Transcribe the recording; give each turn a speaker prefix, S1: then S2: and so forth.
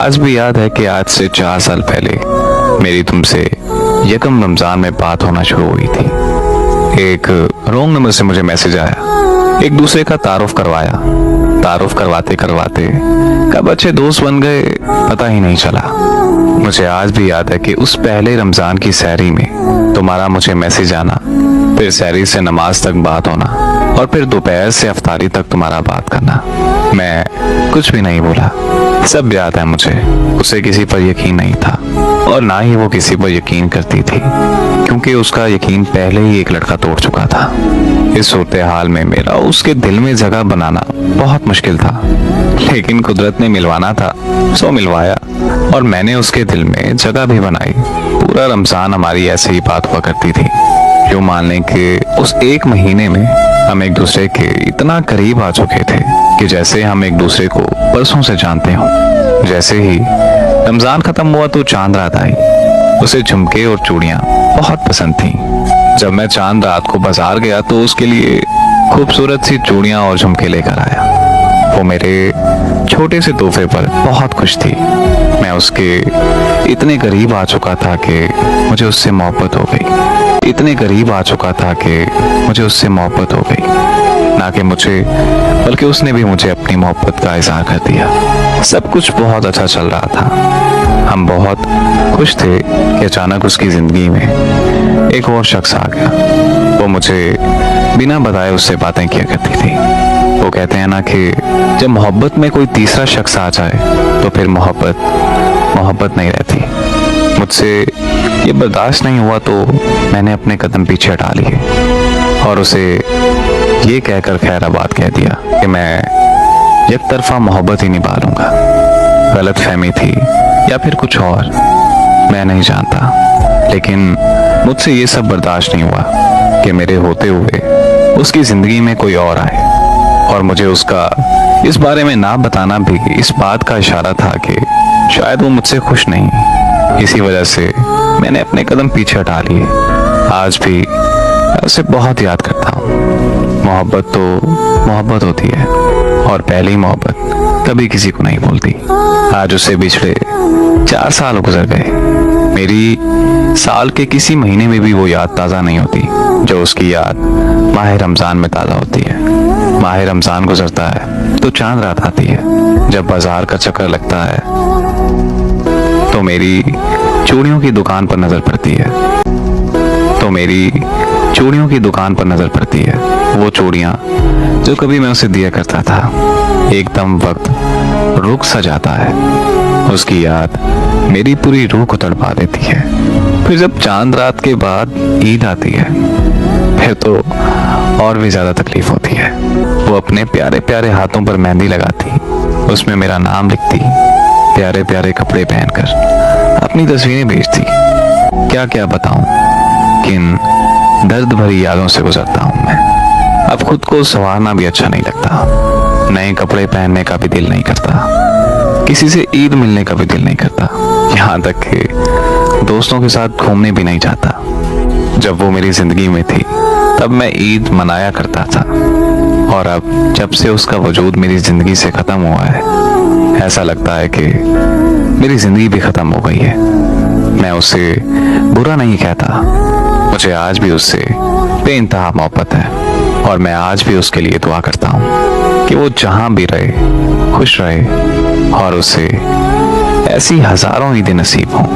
S1: आज भी याद है कि आज से 4 साल पहले मेरी तुमसे यकम रमजान में बात होना शुरू हुई थी। एक रॉन्ग नंबर से मुझे मैसेज आया, एक दूसरे का तारुफ करवाया। तारुफ करवाते करवाते कब अच्छे दोस्त बन गए पता ही नहीं चला। मुझे आज भी याद है कि उस पहले रमजान की सहरी में तुम्हारा मुझे मैसेज आना, फिर सहरी से नमाज तक बात होना और फिर दोपहर से अफ्तारी तक तुम्हारा बात करना। मैं कुछ भी नहीं बोला, सब याद है मुझे। उसे किसी पर यकीन नहीं था और ना ही वो किसी पर यकीन करती थी, क्योंकि उसका यकीन पहले ही एक लड़का तोड़ चुका था। इस सूरत हाल में मेरा उसके दिल में जगह बनाना बहुत मुश्किल था, लेकिन कुदरत ने मिलवाना था सो मिलवाया और मैंने उसके दिल में जगह भी बनाई। पूरा रमजान हमारी ऐसे ही बात हुआ करती थी। यूं मान लें कि उस एक महीने में हम एक दूसरे के इतना करीब आ चुके थे कि जैसे हम एक दूसरे को बरसों से जानते हों। जैसे ही रमजान खत्म हुआ तो चांद रात आई। उसे झुमके और चूड़ियां बहुत पसंद थीं। जब मैं चांद रात को बाजार गया तो उसके लिए खूबसूरत सी चूड़ियां और झुमके लेकर आया। वो मेरे छोटे से तोहफे पर बहुत खुश थी। मैं उसके इतने करीब आ चुका था कि मुझे उससे मोहब्बत हो गई। इतने करीब आ चुका था कि मुझे उससे मोहब्बत हो गई। ना कि मुझे, बल्कि उसने भी मुझे अपनी मोहब्बत का इज़हार कर दिया। सब कुछ बहुत अच्छा चल रहा था। हम बहुत खुश थे कि अचानक उसकी ज़िंदगी में एक और शख्स आ गया। वो मुझे बिना बताए उससे बातें किया करती थी। वो कहते हैं ना कि जब मोहब्बत में कोई तीसरा शख्स आ जाए तो फिर मोहब्बत नहीं रहती। मुझसे ये बर्दाश्त नहीं हुआ तो मैंने अपने कदम पीछे हटा लिए और उसे ये कहकर खैराबाद कह दिया कि मैं एक तरफा मोहब्बत ही निभा लूंगा। गलत फहमी थी या फिर कुछ और, मैं नहीं जानता, लेकिन मुझसे ये सब बर्दाश्त नहीं हुआ कि मेरे होते हुए उसकी ज़िंदगी में कोई और आए। और मुझे उसका इस बारे में ना बताना भी इस बात का इशारा था कि शायद वो मुझसे खुश नहीं। इसी वजह से मैंने अपने कदम पीछे हटा लिए। आज भी मैं उसे बहुत याद करता हूँ। मोहब्बत तो मोहब्बत होती है और पहली मोहब्बत कभी किसी को नहीं भूलती। आज उससे बिछड़े 4 साल गुजर गए। मेरी साल के किसी महीने में भी वो याद ताज़ा नहीं होती जो उसकी याद माह रमज़ान में ताज़ा होती है। माह रमज़ान गुजरता है तो चांद रात आती है। जब बाजार का चक्कर लगता है तो मेरी चूड़ियों की दुकान पर नजर पड़ती है। वो चूड़ियां जो कभी मैं उसे दिया करता था, एकदम वक्त रुक सा जाता है। उसकी याद मेरी पूरी रूह को तड़पा देती है। फिर जब चांद रात के बाद ईद आती है फिर तो और भी ज्यादा तकलीफ होती है। वो अपने प्यारे प्यारे हाथों पर मेहंदी लगाती, उसमें मेरा नाम लिखती, प्यारे प्यारे कपड़े पहनकर अपनी तस्वीरें भेजती। क्या क्या बताऊं किन दर्द भरी यादों से गुजरता हूं मैं। अब खुद को संवारना भी अच्छा नहीं लगता। नए कपड़े पहनने का भी दिल नहीं करता। किसी से ईद मिलने का भी दिल नहीं करता। यहाँ तक कि दोस्तों के साथ घूमने भी नहीं चाहता। जब वो मेरी जिंदगी में थी तब मैं ईद मनाया करता था, और अब जब से उसका वजूद मेरी जिंदगी से खत्म हुआ है ऐसा लगता है कि मेरी जिंदगी भी खत्म हो गई है। मैं उसे बुरा नहीं कहता, मुझे आज भी उससे बेइंतहा मोहब्बत है और मैं आज भी उसके लिए दुआ करता हूँ कि वो जहाँ भी रहे खुश रहे और उसे ऐसी हजारों ईदें नसीब हों।